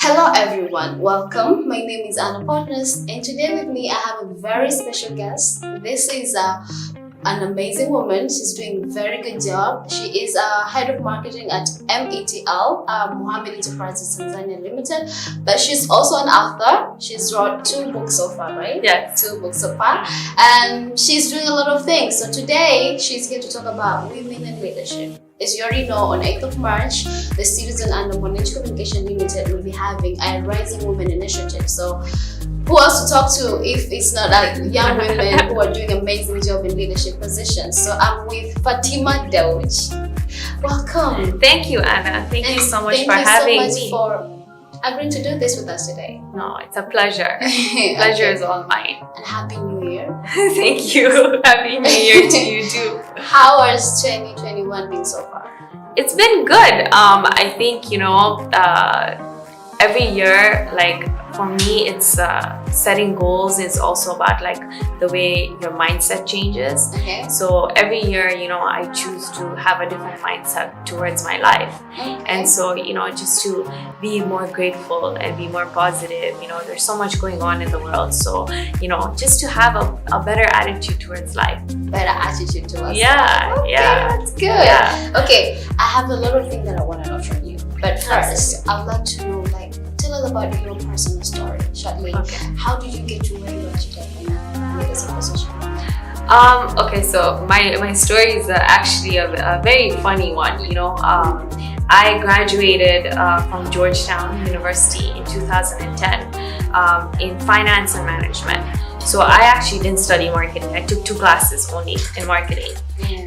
Hello everyone, welcome. My name is Anna Partners, and today with me I have a very special guest. This is an amazing woman. She's doing a very good job. She is head of marketing at METL, Mohammed Enterprises Tanzania Limited. But she's also an author. She's wrote 2 books so far, right? Yes. 2 books so far. And she's doing a lot of things. So today she's here to talk about women in leadership. As you already know, on 8th of March, the Citizen and the Monash Communication Limited will be having a Rising Women Initiative. So who else to talk to if it's not like young women who are doing amazing job in leadership positions? So I'm with Fatema Dewji. Welcome. Thank you, Anna. Thank you so much for having me. Thank you so much for agreeing to do this with us today. No, it's a pleasure. Pleasure is all mine. And Happy New Year. Thank you. Happy New Year to you too. How has 2021 been so far? It's been good. I think, every year, like for me, it's setting goals is also about like the way your mindset changes. Okay. So every year, I choose to have a different mindset towards my life. Okay. And so, just to be more grateful and be more positive, there's so much going on in the world. So, just to have a better attitude towards life. Better attitude towards Yeah, life. Okay, yeah. that's good. Yeah. Okay, I have a lot of things that I want to know from you. But first, Absolutely. I'd like to know, tell us about your personal story shortly. Okay. How did you get to where you are today in leadership position? Okay, so my story is actually a very funny one. I graduated from Georgetown University in 2010 in finance and management. So I actually didn't study marketing. I took 2 classes only in marketing.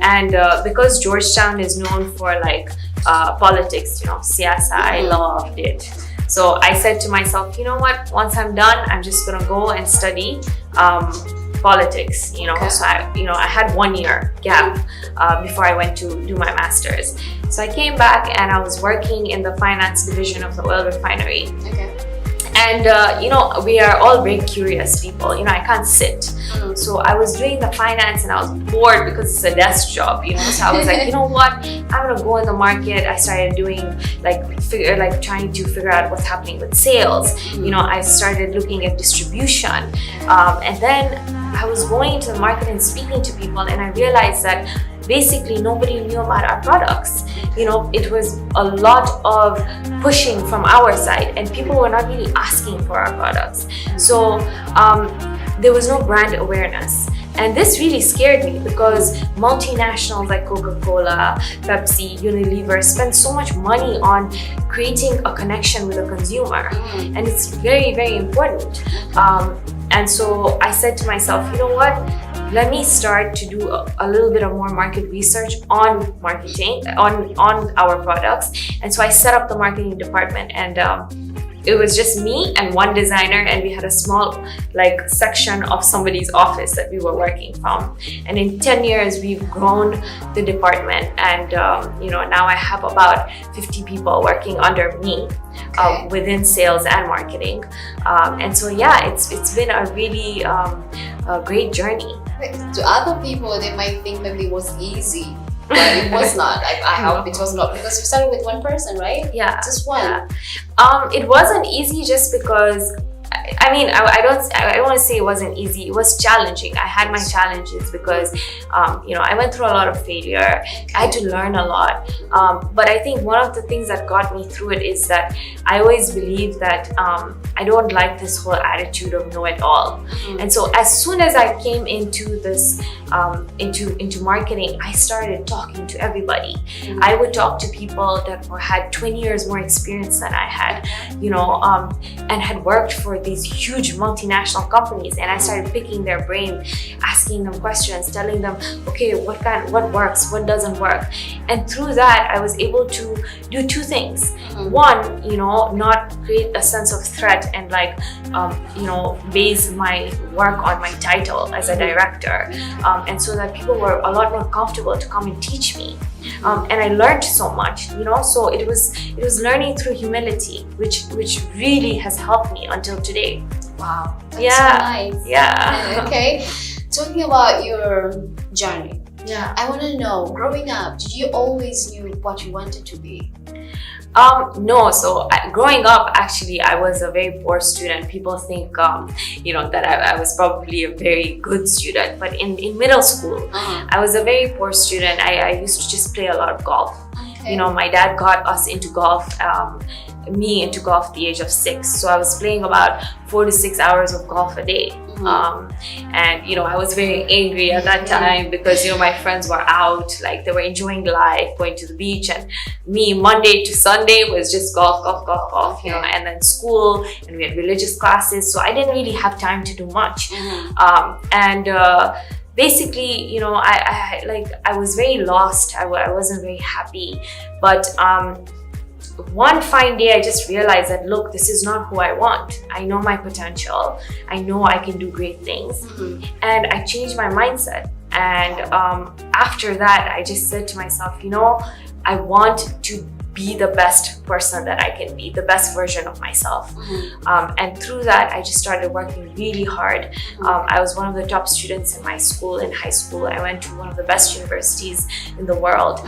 And because Georgetown is known for politics, siyasa, I loved it. So I said to myself, you know what, once I'm done, I'm just gonna go and study politics, Okay. So I had 1 year gap before I went to do my master's. So I came back and I was working in the finance division of the oil refinery. Okay. And we are all very curious people. I can't sit. So I was doing the finance and I was bored because it's a desk job. So I was like, you know what? I'm gonna go in the market. I started doing trying to figure out what's happening with sales. I started looking at distribution, and then I was going into the market and speaking to people, and I realized that basically nobody knew about our products. It was a lot of pushing from our side and people were not really asking for our products. So there was no brand awareness. And this really scared me because multinationals like Coca-Cola, Pepsi, Unilever spend so much money on creating a connection with a consumer. And it's very, very important. And so I said to myself, you know what? Let me start to do a little bit of more market research on marketing, on our products. And so I set up the marketing department, and it was just me and 1 designer, and we had a small section of somebody's office that we were working from. And in 10 years, we've grown the department, and now I have about 50 people working under me. Okay. Within sales and marketing. And so it's been a really a great journey. To other people, they might think maybe it was easy, but it was not. I hope it was not, because you started with 1 person, right? Yeah. Just 1. Yeah. It wasn't easy just because I don't want to say it wasn't easy. It was challenging. I had my challenges because I went through a lot of failure. I had to learn a lot. But I think one of the things that got me through it is that I always believe that I don't like this whole attitude of know-it-all. And so as soon as I came into this into marketing, I started talking to everybody. I would talk to people that had 20 years more experience than I had, and had worked for these huge multinational companies, and I started picking their brain, asking them questions, telling them, okay, what works, what doesn't work. And through that, I was able to do 2 things. One, not create a sense of threat and base my work on my title as a director, and so that people were a lot more comfortable to come and teach me. And I learned so much, so it was learning through humility, which really has helped me until today. Wow, that's Yeah. so nice. Yeah. Okay, talking about your journey, Yeah, I want to know, growing up, did you always knew what you wanted to be? No. So growing up, actually, I was a very poor student. People think, that I was probably a very good student. But in middle school, I was a very poor student. I used to just play a lot of golf. Okay. My dad got us into golf, me into golf at the age of 6. So I was playing about 4 to 6 hours of golf a day. And I was very angry at that time because my friends were out, like they were enjoying life, going to the beach, and me, Monday to Sunday was just golf, and then school, and we had religious classes, so I didn't really have time to do much. Basically, I was very lost. I wasn't very happy, but one fine day I just realized that, look, this is not who I want. I know my potential. I know I can do great things. And I changed my mindset. And after that, I just said to myself, I want to be the best person that I can be, the best version of myself. And through that, I just started working really hard. I was one of the top students in my school, in high school. I went to one of the best universities in the world.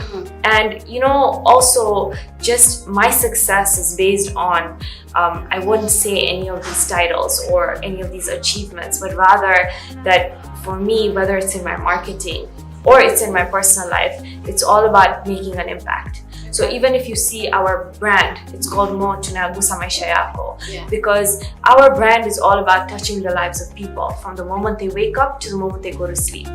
And, also just my success is based on, I wouldn't say any of these titles or any of these achievements, but rather that for me, whether it's in my marketing or it's in my personal life, it's all about making an impact. So even if you see our brand, it's called Mo Tunagusa Maisha Yako, because our brand is all about touching the lives of people from the moment they wake up to the moment they go to sleep.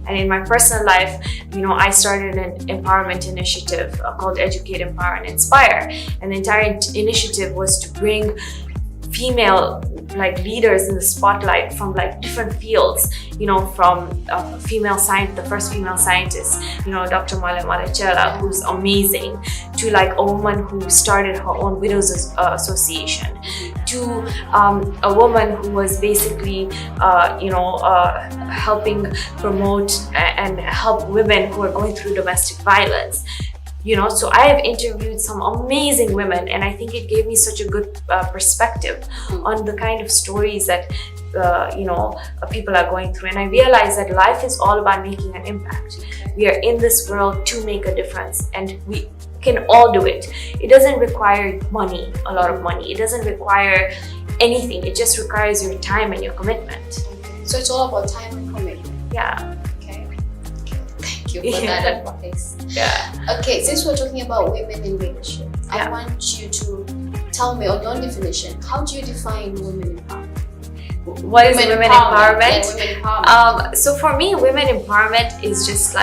And in my personal life, I started an empowerment initiative called Educate, Empower, and Inspire. And the entire initiative was to bring female leaders in the spotlight from different fields, from the first female scientist, Dr. Male Malechela, who's amazing, to a woman who started her own widows association, to a woman who was basically helping promote and help women who are going through domestic violence. So I have interviewed some amazing women, and I think it gave me such a good perspective on the kind of stories that people are going through. And I realized that life is all about making an impact. We are in this world to make a difference, and we can all do it. It doesn't require money, a lot of money. It doesn't require anything. It just requires your time and your commitment. So it's all about time and commitment. Yeah. For that advice. Okay, since we're talking about women in leadership, I want you to tell me on your definition, how do you define women empowerment? What is women empowerment? Yeah, women empowerment. So for me, women empowerment is just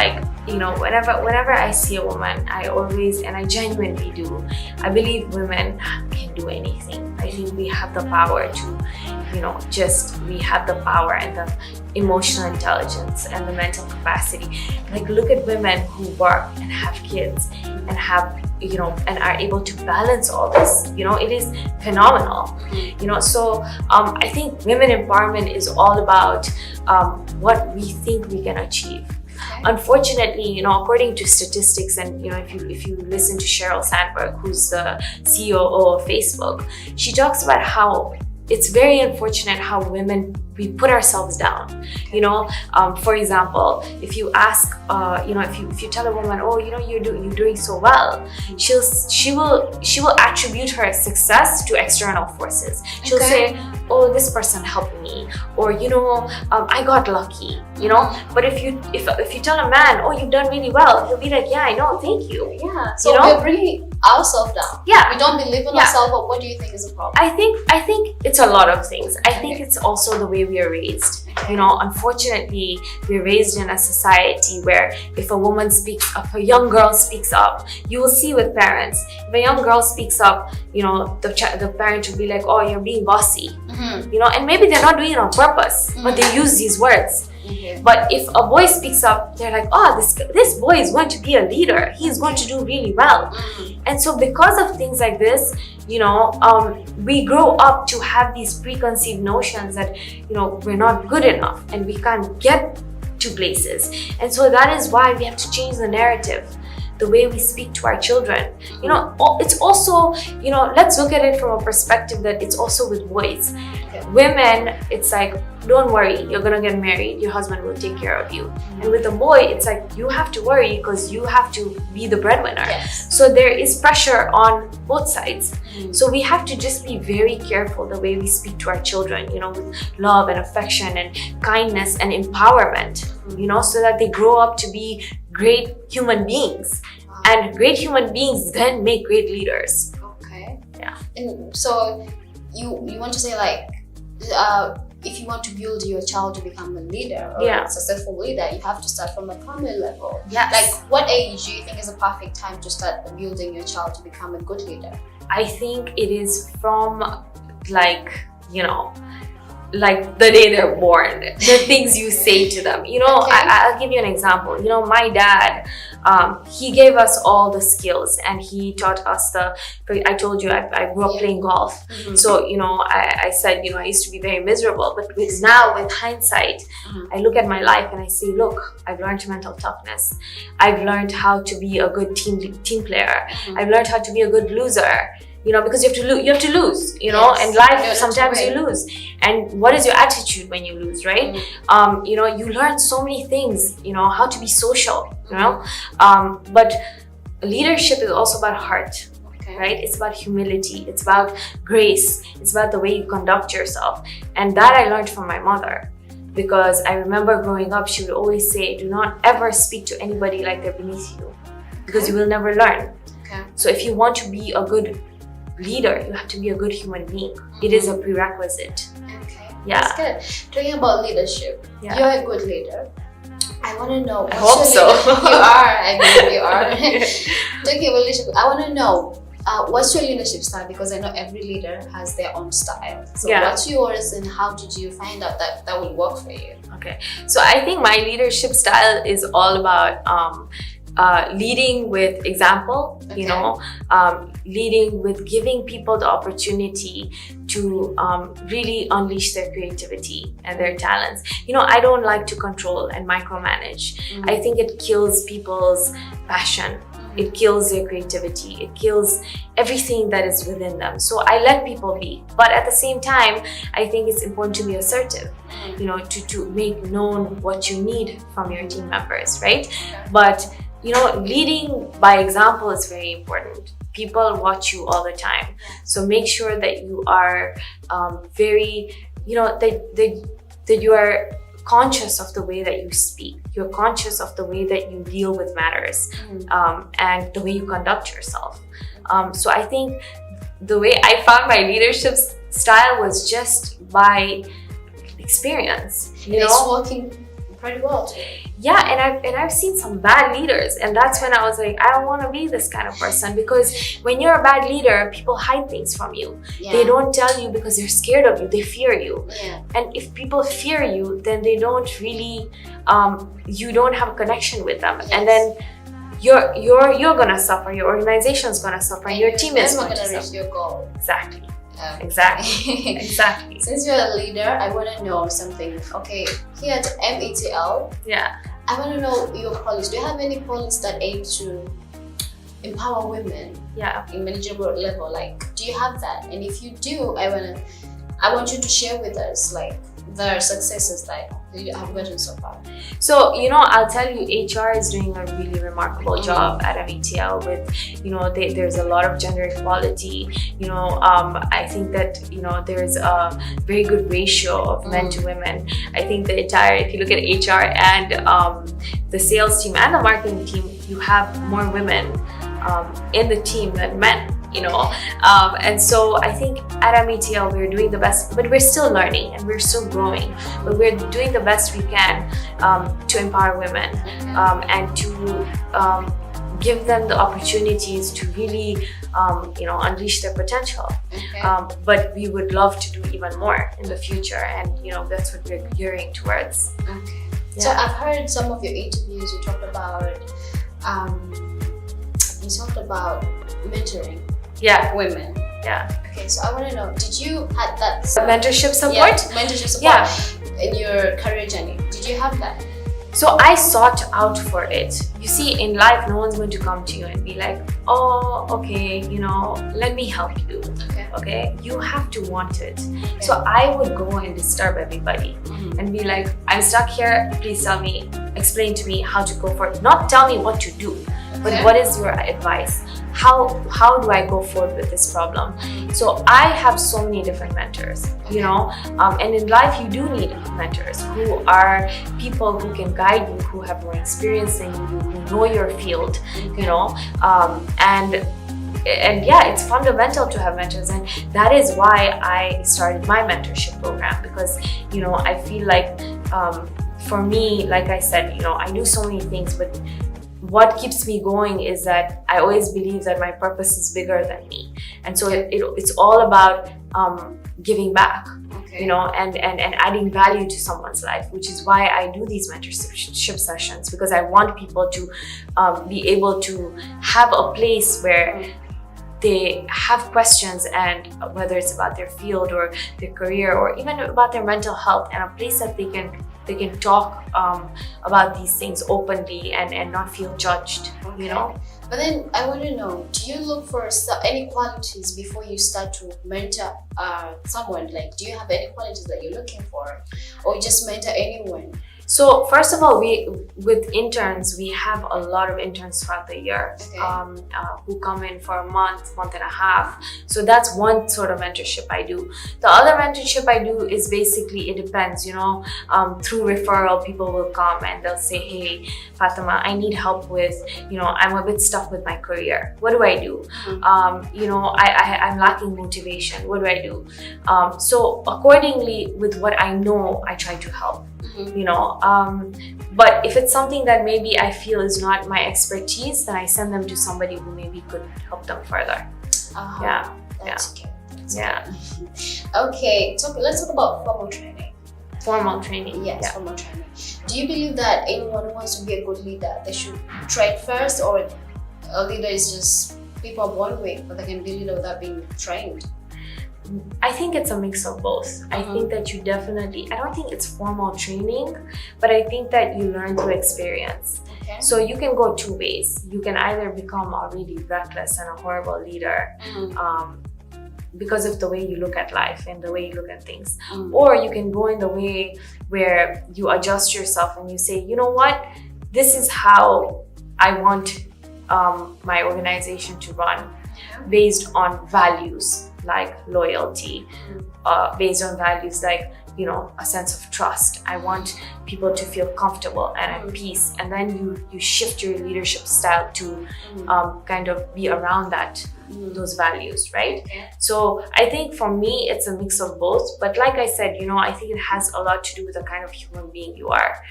whenever I see a woman, I genuinely do. I believe women can do anything. I think we have the power to, we have the power and the emotional intelligence and the mental capacity. Look at women who work and have kids and have, and are able to balance all this. It is phenomenal. So I think women empowerment is all about what we think we can achieve. Unfortunately, according to statistics, and if you listen to Sheryl Sandberg, who's the COO of Facebook, she talks about how it's very unfortunate how women, we put ourselves down. For example, if you ask, if you tell a woman, oh, you're doing so well, she will attribute her success to external forces. She'll say, oh, this person helped me, or I got lucky. But if you tell a man, oh, you've done really well, he'll be like, yeah, I know, thank you. Yeah. So we're bringing ourselves down. Yeah. We don't believe in ourselves. But what do you think is the problem? I think it's a lot of things. I think it's also the way we are raised. Unfortunately, we're raised in a society where if a young girl speaks up, you will see with parents, if a young girl speaks up, the parent will be like, oh, you're being bossy. And maybe they're not doing it on purpose, but they use these words. But if a boy speaks up, they're like, oh, this boy is going to be a leader. He's going to do really well. And so because of things like this, we grow up to have these preconceived notions that, we're not good enough and we can't get to places. And so that is why we have to change the narrative. the way we speak to our children. You know, it's also, you know, let's look at it from a perspective that it's also with boys. Okay. Women, it's like, don't worry, you're gonna get married, your husband will take care of you. And with a boy, it's like, you have to worry because you have to be the breadwinner. Yes. So there is pressure on both sides. So we have to just be very careful the way we speak to our children, you know, with love and affection and kindness and empowerment, you know, so that they grow up to be great human beings. Wow. And great human beings then make great leaders. Okay. Yeah. And so you want to say, like, if you want to build your child to become a leader or a successful leader, you have to start from a primary level. Yes. Like, what age do you think is a perfect time to start building your child to become a good leader? I think it is from, like, you know, like the day they're born, the things you say to them. You know, Okay. I'll give you an example. You know, my dad, he gave us all the skills and he taught us I told you I grew up playing golf. So, you know, I said, you know, I used to be very miserable, but now with hindsight, I look at my life and I say, look, I've learned mental toughness. I've learned how to be a good team player. I've learned how to be a good loser. You know, because you have to lose, you know, Yes. in life sometimes you lose. And what is your attitude when you lose, right? You know, you learn so many things, you know, how to be social, you know. But leadership is also about heart, right? It's about humility, it's about grace, it's about the way you conduct yourself. And that I learned from my mother. Because I remember growing up, she would always say, do not ever speak to anybody like they're beneath you, because you will never learn. So if you want to be a good leader, you have to be a good human being. It is a prerequisite. Okay. Yeah. That's good. Talking about leadership, Yeah. you're a good leader. I want to know. I hope so. You are. I believe you are. Talking about leadership, I want to know what's your leadership style, because I know every leader has their own style. So what's yours, and how did you find out that that will work for you? Okay. So I think my leadership style is all about leading with example, you know, leading with giving people the opportunity to really unleash their creativity and their talents. You know, I don't like to control and micromanage. I think it kills people's passion. It kills their creativity. It kills everything that is within them. So I let people be. But at the same time, I think it's important to be assertive, you know, to make known what you need from your team members, right? But you know, leading by example is very important. People watch you all the time. So make sure that you are very, you know, that you are conscious of the way that you speak. You're conscious of the way that you deal with matters and the way you conduct yourself. So I think the way I found my leadership style was just by experience. You know, it's working pretty well too. Yeah, and I've seen some bad leaders, and that's when I was like, I don't want to be this kind of person, because when you're a bad leader, people hide things from you. They don't tell you because they're scared of you, they fear you. And if people fear you, then they don't really you don't have a connection with them, and then you're gonna suffer, your organization's gonna suffer, and your team is gonna reach your goal. Exactly. Exactly. Since you're a leader, I want to know something. Okay, here at METL, I want to know your policies. Do you have any policies that aim to empower women in managerial level? Like, do you have that? And if you do, I want you to share with us, like, the successes that you have gotten so far. So, you know, I'll tell you, HR is doing a really remarkable job at METL with, you know, there's a lot of gender equality. You know, I think that, you know, there's a very good ratio of men to women. I think the entire, if you look at HR and the sales team and the marketing team, you have more women in the team than men. You know, and so I think at METL we're doing the best, but we're still learning and we're still growing, but we're doing the best we can to empower women and to give them the opportunities to really you know, unleash their potential. But we would love to do even more in the future, and you know, that's what we're gearing towards. So I've heard some of your interviews, you talked about mentoring women. Okay, so I want to know, did you had that mentorship support? Mentorship support in your career journey? Did you have that? So I sought out for it. You see, in life, no one's going to come to you and be like, oh, okay, you know, let me help you. Okay? You have to want it. So I would go and disturb everybody and be like, I'm stuck here, please tell me, explain to me how to go for it. Not tell me what to do, but what is your advice? How do I go forward with this problem? So I have so many different mentors, you know, and in life you do need mentors who are people who can guide you, who have more experience than you, who know your field, you know, and yeah, it's fundamental to have mentors, and that is why I started my mentorship program, because, you know, I feel like for me, like I said, you know, I do so many things, but what keeps me going is that I always believe that my purpose is bigger than me, and so it's all about giving back, you know, and adding value to someone's life, which is why I do these mentorship sessions, because I want people to be able to have a place where they have questions, and whether it's about their field or their career or even about their mental health, and a place that they can talk about these things openly and not feel judged, you know. But then I want to know, do you look for any qualities before you start to mentor someone? Like, do you have any qualities that you're looking for, or you just mentor anyone? So first of all, with interns, we have a lot of interns throughout the year who come in for a month and a half. So that's one sort of mentorship I do. The other mentorship I do is basically, it depends, you know, through referral, people will come and they'll say, hey, Fatema, I need help with, you know, I'm a bit stuck with my career. What do I do? You know, I'm lacking motivation. What do I do? So accordingly, with what I know, I try to help. You know, but if it's something that maybe I feel is not my expertise, then I send them to somebody who maybe could help them further. That's good. Okay, let's talk about formal training. Formal training. Yes, formal training. Do you believe that anyone who wants to be a good leader, they should train first, or a leader is just people are born with, but they can be a leader without being trained? I think it's a mix of both. I think that you definitely, I don't think it's formal training, but I think that you learn through experience. So you can go two ways. You can either become a really reckless and a horrible leader because of the way you look at life and the way you look at things. Or you can go in the way where you adjust yourself and you say, you know what, this is how I want my organization to run, based on values like loyalty, based on values like, you know, a sense of trust. I want people to feel comfortable and at peace, and then you shift your leadership style to kind of be around that, those values, right? So I think for me it's a mix of both, but like I said, you know, I think it has a lot to do with the kind of human being you are.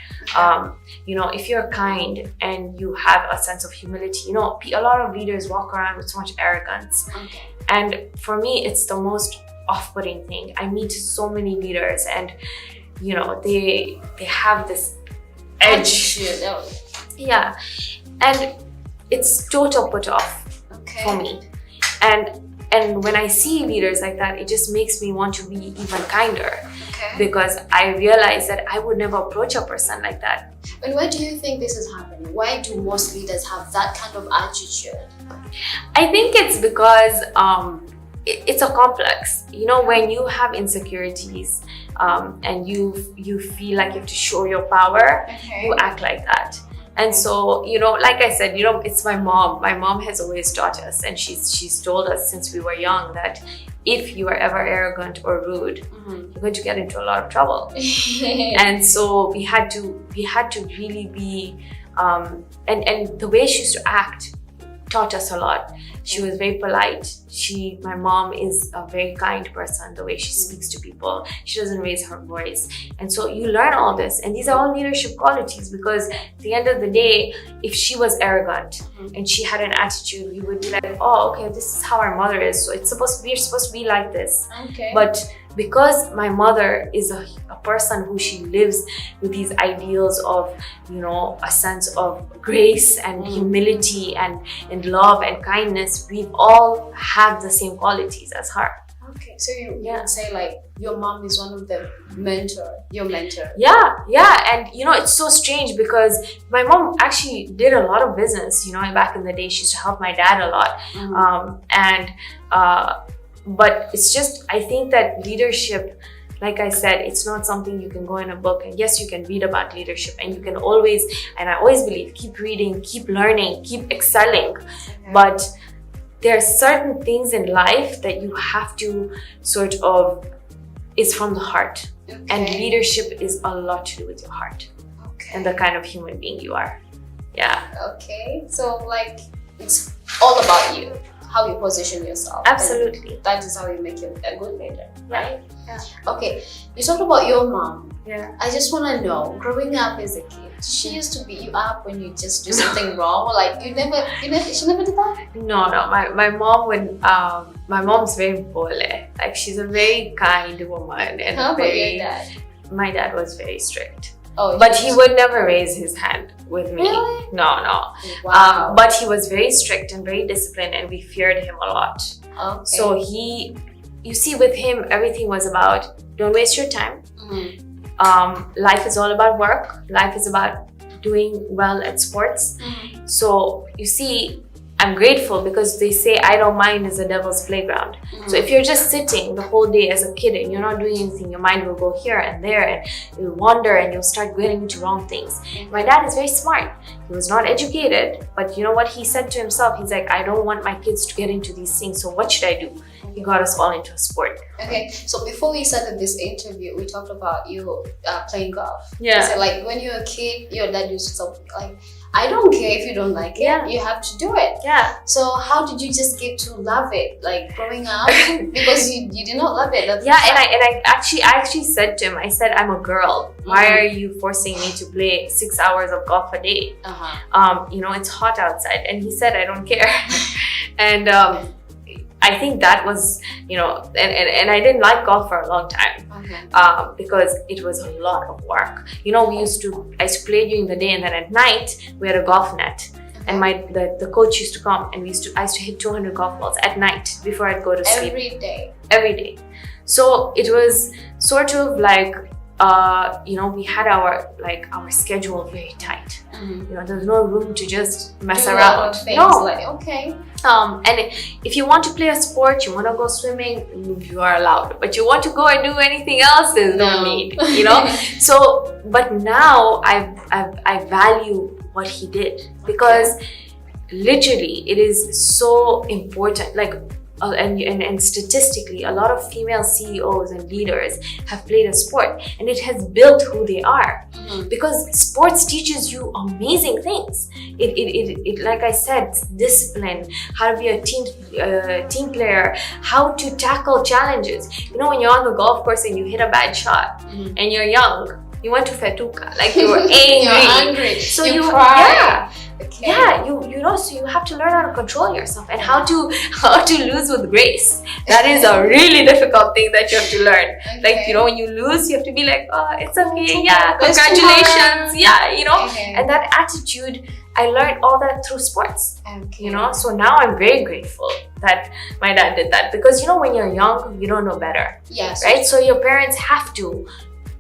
You know, if you're kind and you have a sense of humility, you know, a lot of leaders walk around with so much arrogance, and for me it's the most off-putting thing. I meet so many leaders and, you know, they have this edge, and it's total put off for me. And when I see leaders like that, it just makes me want to be even kinder, because I realize that I would never approach a person like that. And why do you think this is happening? Why do most leaders have that kind of attitude? I think it's because it's a complex. You know, when you have insecurities and you feel like you have to show your power, you act like that. And so, you know, like I said, you know, it's my mom. My mom has always taught us, and she's told us since we were young, that if you are ever arrogant or rude, you're going to get into a lot of trouble. And so we had to really be, and the way she used to act taught us a lot. She was very polite. My mom is a very kind person, the way she speaks to people. She doesn't raise her voice. And so you learn all this. And these are all leadership qualities, because at the end of the day, if she was arrogant and she had an attitude, we would be like, oh, okay, this is how our mother is. So we're supposed to be like this. But because my mother is a person who she lives with these ideals of, you know, a sense of grace and humility and love and kindness, we've all have the same qualities as her. Okay, so you would say like your mom is one of the your mentor. Yeah, and it's so strange because my mom actually did a lot of business. Back in the day, she used to help my dad a lot, but it's just, I think that leadership, like I said, it's not something you can go in a book. And yes, you can read about leadership, and you can always, and I always believe, keep reading, keep learning, keep excelling. But there are certain things in life that you have to sort of, is from the heart. Okay. And leadership is a lot to do with your heart. Okay. And the kind of human being you are. Yeah. Okay. So like, it's all about you. How you position yourself. Absolutely. And that is how you make you a good leader, right? Yeah. Okay, you talked about your mom. Yeah. I just want to know, growing up as a kid, she used to beat you up when you just do something wrong, or like she never did that? No. My mom my mom's very bole. Like, she's a very kind woman, and how about your dad? My dad was very strict. Oh, but he would never raise his hand with me. Really? No. Wow. But he was very strict and very disciplined, and we feared him a lot. Okay. So you see, with him, everything was about, don't waste your time. Life is all about work. Life is about doing well at sports. So you see, I'm grateful because they say idle mind is the devil's playground. So if you're just sitting the whole day as a kid and you're not doing anything, your mind will go here and there, and you'll wander and you'll start getting into wrong things. My dad is very smart. He was not educated, but you know what he said to himself? He's like, I don't want my kids to get into these things, so what should I do? He got us all into a sport. Okay, so before we started this interview, we talked about you playing golf. Yeah. So like, when you were a kid, your dad used to say like, I don't care if you don't like it. Yeah. You have to do it. Yeah. So how did you just get to love it? Like, growing up, because you did not love it. And I actually said to him, I said, I'm a girl. Why are you forcing me to play 6 hours of golf a day? It's hot outside. And he said, I don't care. And I think that was, and I didn't like golf for a long time. Because it was a lot of work. I used to play during the day, and then at night we had a golf net. And the coach used to come, and I used to hit 200 golf balls at night before I'd go to sleep. Every day. So it was sort of like, we had our schedule very tight. There's no room to just mess around. No. Okay. And if you want to play a sport, you want to go swimming, you are allowed. But you want to go and do anything else, there's no need. So, but now I value what he did, because literally it is so important. Like, and statistically, a lot of female CEOs and leaders have played a sport, and it has built who they are. Because sports teaches you amazing things. It like I said, discipline, how to be a team player, how to tackle challenges. When you're on the golf course and you hit a bad shot, and you're young, you went to Fetuka, like you were angry. You're angry. So you cry. Okay. Yeah, so you have to learn how to control yourself and how to lose with grace. That is a really difficult thing that you have to learn. Like, when you lose, you have to be like, oh, it's okay, yeah, congratulations, yeah, and that attitude, I learned all that through sports. So now I'm very grateful that my dad did that, because when you're young, you don't know better. Yes. Right? So your parents have to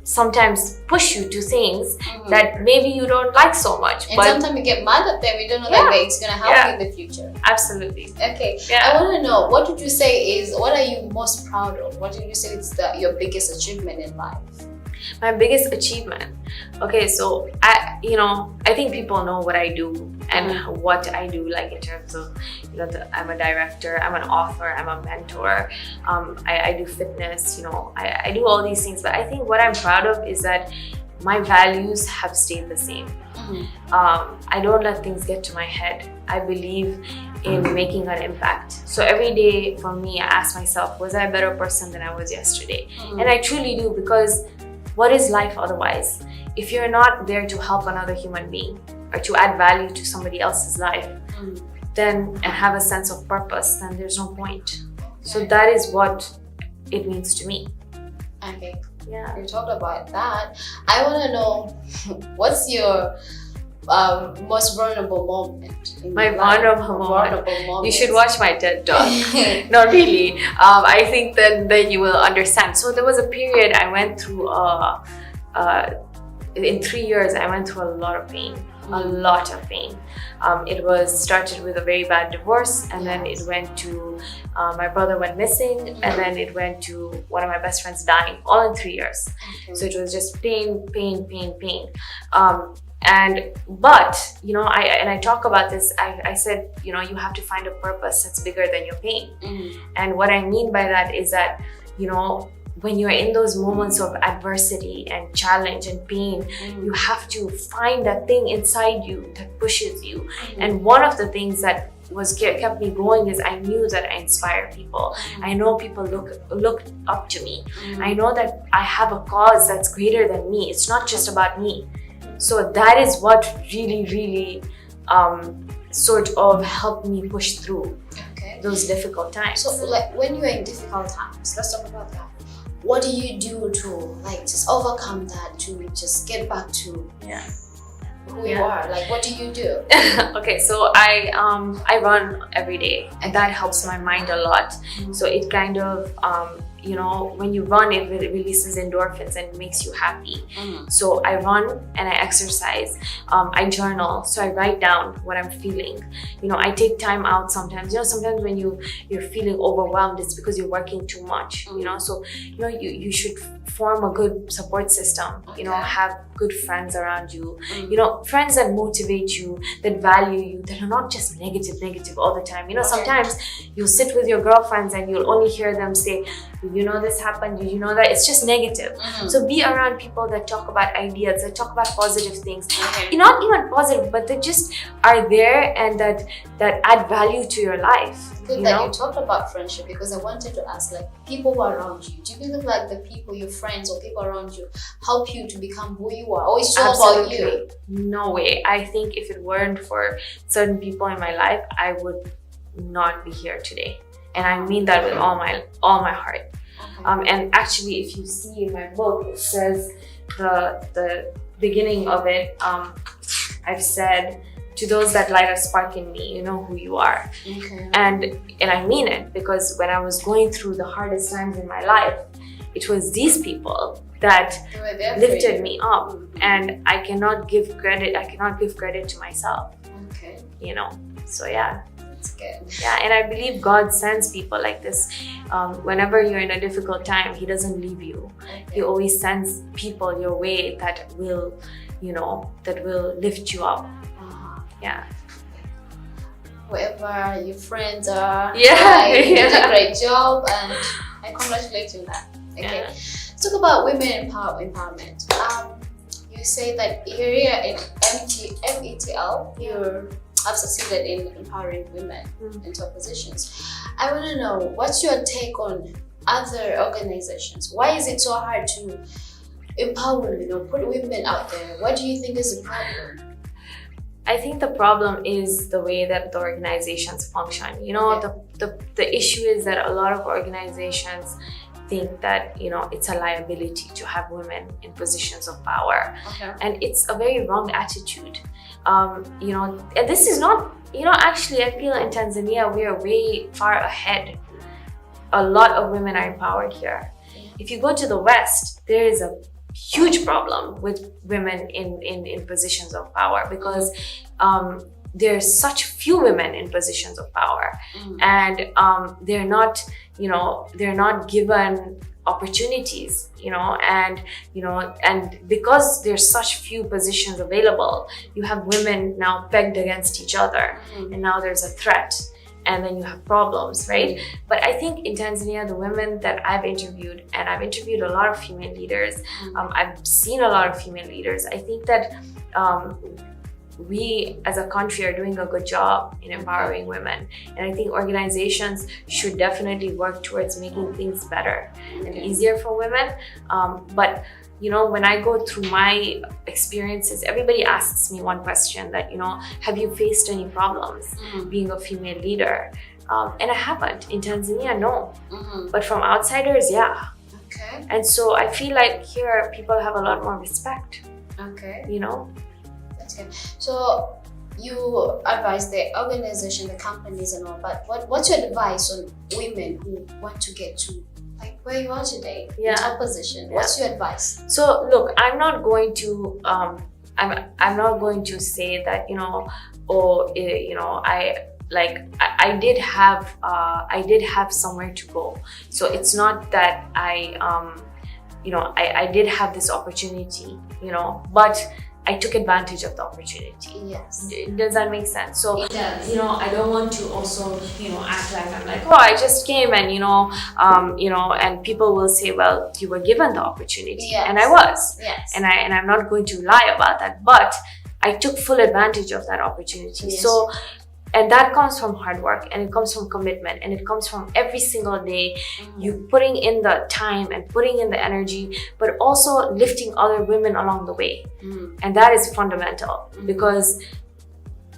sometimes push you to things that maybe you don't like so much. And sometimes you get mad at them. You don't know that it's going to help you in the future. Absolutely. Okay. I want to know, what are you most proud of? What did you say is your biggest achievement in life? My biggest achievement. Okay, so I think people know what I do and what I do, like in terms of, I'm a director, I'm an author, I'm a mentor, I do fitness, I do all these things. But I think what I'm proud of is that my values have stayed the same. I don't let things get to my head. I believe in making an impact. So every day for me, I ask myself, was I a better person than I was yesterday? And I truly do, because what is life otherwise? If you're not there to help another human being or to add value to somebody else's life, then and have a sense of purpose, then there's no point. So that is what it means to me. Okay. Yeah. You talked about that. I want to know, what's your most vulnerable moment in My your life? vulnerable moment. Vulnerable moment. You should watch my TED Talk. Not really. I think then you will understand. So there was a period I went through. In 3 years, I went through a lot of pain. A lot of pain. It was started with a very bad divorce, and then it went to my brother went missing, and then it went to one of my best friends dying, all in 3 years. So it was just pain. But you know, I talk about this. I said, you know, you have to find a purpose that's bigger than your pain. And what I mean by that is that, you know, when you're in those moments of adversity and challenge and pain, you have to find that thing inside you that pushes you. And one of the things that kept me going is I knew that I inspire people. I know people look up to me. I know that I have a cause that's greater than me. It's not just about me. So that is what really sort of helped me push through those difficult times. So like when you're in difficult times, let's talk about that. What do you do to like just overcome that, to just get back to who you are? Like, what do you do? Okay, so I run every day, and that helps my mind a lot. So it kind of you know, when you run, it releases endorphins and makes you happy. So I run and I exercise. I journal, so I write down what I'm feeling. You know, I take time out sometimes. You know, sometimes when you're feeling overwhelmed, it's because you're working too much. You know, so you know you should form a good support system. You know, have good friends around you. You know, friends that motivate you, that value you, that are not just negative all the time. You know, sometimes you'll sit with your girlfriends and you'll only hear them say, you know, this happened, did you know that? It's just negative. So be around people that talk about ideas, that talk about positive things. Not even positive, but that just are there and that add value to your life. Good that you talked about friendship, because I wanted to ask, like, people who are around you, do you believe like the people, your friends or people around you, help you to become who you are? Or it's all about you? No way. I think if it weren't for certain people in my life, I would not be here today. And I mean that with all my heart. And actually, if you see in my book, it says the beginning of it. I've said, to those that light a spark in me, you know who you are. And I mean it, because when I was going through the hardest times in my life, it was these people that lifted me up, and I cannot give credit to myself. You know, so yeah. That's good. Yeah, and I believe God sends people like this. Whenever you're in a difficult time, He doesn't leave you. He always sends people your way that will, you know, that will lift you up. Yeah. Whoever your friends are, you did a great job, and I congratulate you on that. Okay. Let's talk about women empowerment. You say that here in METL, you have succeeded in empowering women in top positions. I want to know, what's your take on other organizations? Why is it so hard to empower, you know, put women out there? What do you think is the problem? I think the problem is the way that the organizations function. You know, the issue is that a lot of organizations think that, you know, it's a liability to have women in positions of power. And it's a very wrong attitude. You know, and this is not, you know, actually I feel in Tanzania we are way far ahead. A lot of women are empowered here. If you go to the West, there is a huge problem with women in positions of power, because there's such few women in positions of power, and they're not, you know, they're not given opportunities, and because there's such few positions available, you have women now pegged against each other, and now there's a threat, and then you have problems, right? But I think in Tanzania, the women that I've interviewed, and I've interviewed a lot of female leaders, I've seen a lot of female leaders, I think that we as a country are doing a good job in empowering women, and I think organizations should definitely work towards making things better and easier for women. But when I go through my experiences, everybody asks me one question that, have you faced any problems being a female leader? And I haven't. In Tanzania, no. But from outsiders, yeah. Okay. And so I feel like here people have a lot more respect. Okay. Okay. So you advise the organization, the companies and all, but what's your advice on women who want to get to like where you are today, in top position? What's your advice? So look, I'm not going to I'm not going to say that, you know, I did have somewhere to go. So it's not that I did have this opportunity, you know, but I took advantage of the opportunity. Yes. Does that make sense? So, it does. you know, I don't want to also, you know, act like I'm like, oh, I just came and, and people will say, well, you were given the opportunity. Yes. And I was. Yes. And I'm not going to lie about that, but I took full advantage of that opportunity. Yes. So, and that comes from hard work, and it comes from commitment, and it comes from every single day you putting in the time and putting in the energy, but also lifting other women along the way. And that is fundamental because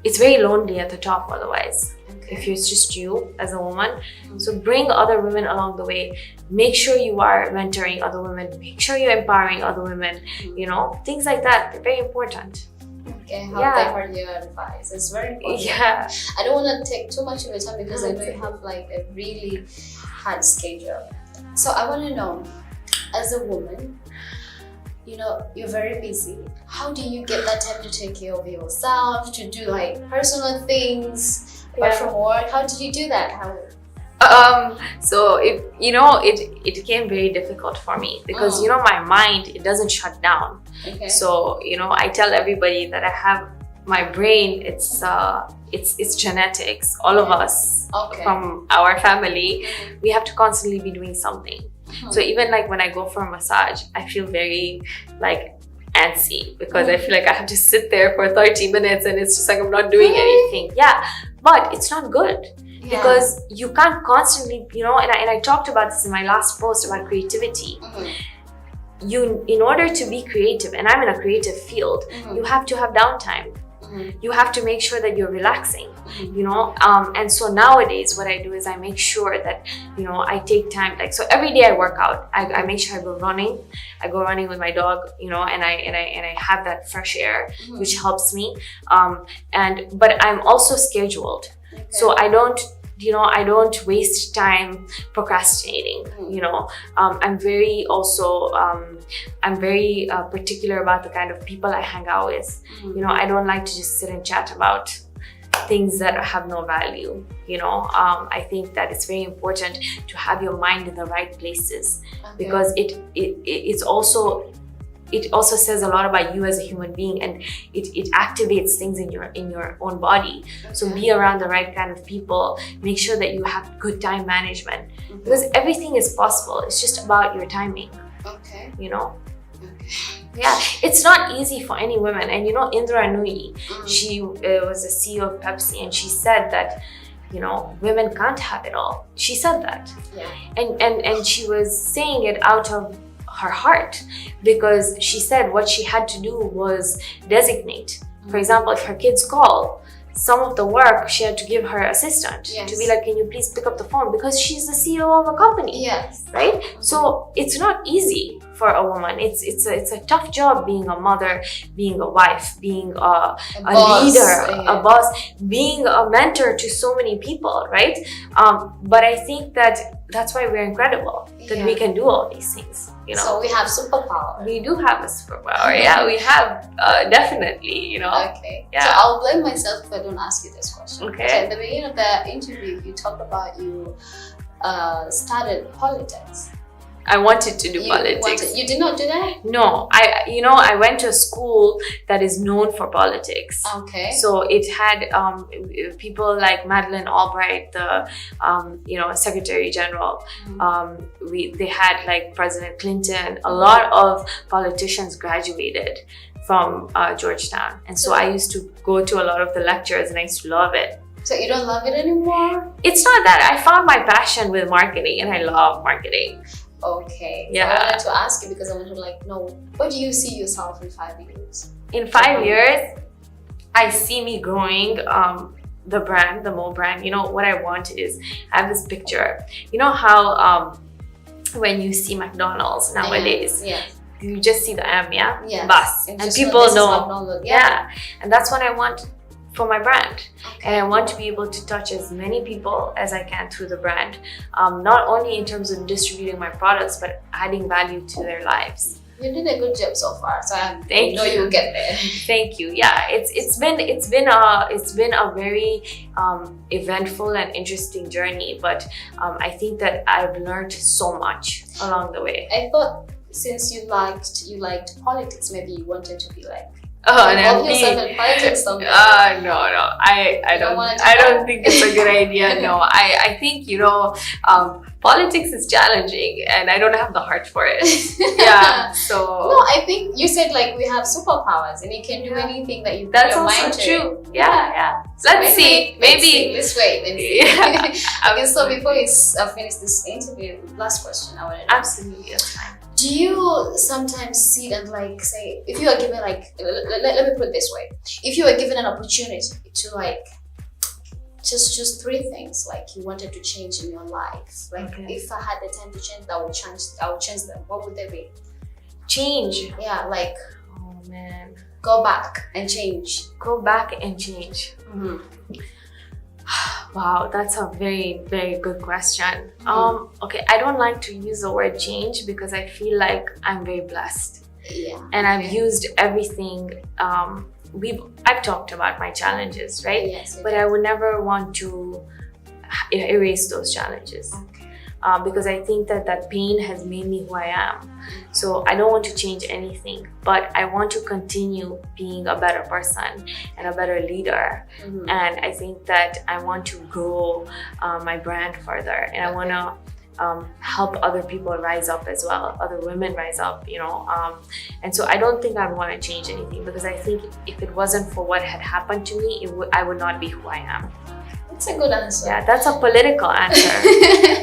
it's very lonely at the top otherwise. If it's just you as a woman. So bring other women along the way. Make sure you are mentoring other women. Make sure you're empowering other women. You know, things like that. They're very important. Okay, how they heard your advice. It's very important. Yeah. I don't want to take too much of your time because I know you have like a really hard schedule. So I want to know, as a woman, you know, you're very busy. How do you get that time to take care of yourself, to do like personal things apart from work? How did you do that? So it became very difficult for me because you know, my mind, it doesn't shut down. Okay. So, you know, I tell everybody that I have my brain, it's genetics. All of us from our family, we have to constantly be doing something. So even like when I go for a massage, I feel very like antsy because I feel like I have to sit there for 30 minutes and it's just like I'm not doing anything. Yeah, but it's not good. Because you can't constantly, you know, and I talked about this in my last post about creativity. In order to be creative, and I'm in a creative field, you have to have downtime. You have to make sure that you're relaxing, you know. And so nowadays, what I do is I make sure that, you know, I take time. Like, so every day I work out. I make sure I go running. I go running with my dog, you know, and I have that fresh air, which helps me. But I'm also scheduled. So I don't waste time procrastinating. You know, I'm very particular about the kind of people I hang out with. You know, I don't like to just sit and chat about things that have no value. You know, I think that it's very important to have your mind in the right places because it also says a lot about you as a human being, and it activates things in your own body. So be around the right kind of people. Make sure that you have good time management because everything is possible. It's just about your timing. You know. Yeah, it's not easy for any woman. And you know, Indra Nui, she was the CEO of Pepsi, and she said that, you know, women can't have it all. She said that. And she was saying it out of her heart because she said what she had to do was designate. For example, if her kids call, some of the work she had to give her assistant to be like, can you please pick up the phone, because she's the CEO of a company. Right? So it's not easy for a woman. It's a tough job being a mother, being a wife, being a leader, a boss, being a mentor to so many people, right? But I think that's why we're incredible, that we can do all these things. You know? So we have superpower. We do have a superpower. Yeah, we have definitely. You know. So I'll blame myself if I don't ask you this question. At the beginning of the interview, you talked about you started politics. I wanted to do politics. You did not do that? No, I went to a school that is known for politics. So it had people like Madeleine Albright, the Secretary General. They had like President Clinton. A lot of politicians graduated from Georgetown, and so I used to go to a lot of the lectures, and I used to love it. So you don't love it anymore? It's not that. I found my passion with marketing, and I love marketing. Yeah. So I wanted to ask you because I wanted to know, what do you see yourself in 5 years? In 5 years, I see me growing the brand, the Mo brand. You know, what I want is, I have this picture. You know how when you see McDonald's nowadays, you just see the M, yeah? Yes. Bus. And just people this is know. abnormal. Yeah. And that's what I want for my brand. Okay. And I want to be able to touch as many people as I can through the brand. Not only in terms of distributing my products, but adding value to their lives. You did a good job so far, so I Thank know you. you'll get there. Thank you. Yeah, it's been a very eventful and interesting journey, but I think that I've learned so much along the way. I thought since you liked politics, maybe you wanted to be like Involve yourself in politics someday. No. I don't think it's a good idea. No, I think politics is challenging, and I don't have the heart for it. Yeah. So no, I think you said like we have superpowers, and you can do anything that you put that's your also mind to. true. Yeah. So Let's see. Maybe. Let's wait and see. Yeah. Okay, so before we finish this interview, last question I want to know. Absolutely, that's fine. Do you sometimes sit and like say, if you are given like, let me put it this way, if you were given an opportunity to like just choose 3 things like you wanted to change in your life, like if I had the time to change, I would change them. What would they be? Change. Yeah, like Oh man. go back and change. Go back and change. Mm-hmm. Wow, that's a very, very good question. Mm-hmm. Okay, I don't like to use the word change because I feel like I'm very blessed. Yeah. And I've used everything. I've talked about my challenges, right? Yes. But I would never want to erase those challenges. Okay. Because I think that pain has made me who I am. So I don't want to change anything, but I want to continue being a better person and a better leader. Mm-hmm. And I think that I want to grow my brand further, and I want to help other people rise up as well, other women rise up, and so I don't think I want to change anything, because I think if it wasn't for what had happened to me, I would not be who I am. That's a good answer. Yeah, that's a political answer.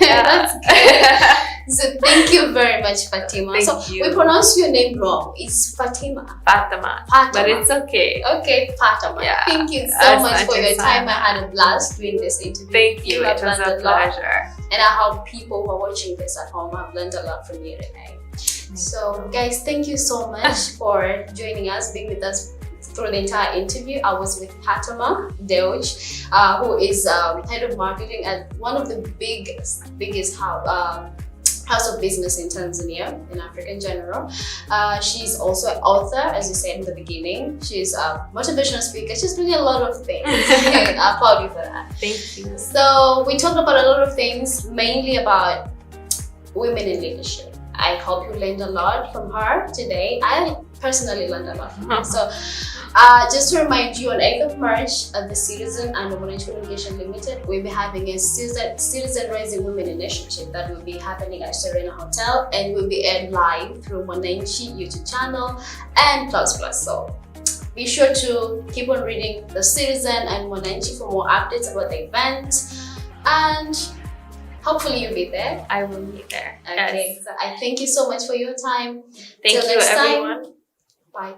That's good. So thank you very much, Fatema. Thank you. We pronounce your name wrong. It's Fatema. Fatema. Fatema. But it's okay. Okay, Fatema. Yeah. Thank you so That's much for your understand. time. I had a blast doing this interview. Thank you. I've It was learned a lot. pleasure. And I hope people who are watching this at home have learned a lot from you today. So, guys, thank you so much for joining us, being with us through the entire interview. I was with Fatema Dewji, who is head of marketing at one of the biggest house of business in Tanzania, in Africa in general. She's also an author, as you said in the beginning. She's a motivational speaker. She's doing a lot of things. I applaud you for that. Thank you. So we talked about a lot of things, mainly about women in leadership. I hope you learned a lot from her today. I personally learned a lot from her. So just to remind you, on 8th of March at the Citizen and Mwananchi Communication Limited, we'll be having a Citizen Rising Women Initiative that will be happening at Serena Hotel, and will be aired live through Mwananchi YouTube channel and Plus. So be sure to keep on reading the Citizen and Mwananchi for more updates about the event, and hopefully you'll be there. I will be there. Okay, Yes. so I thank you so much for your time. Thank Till you, next time. everyone. Bye.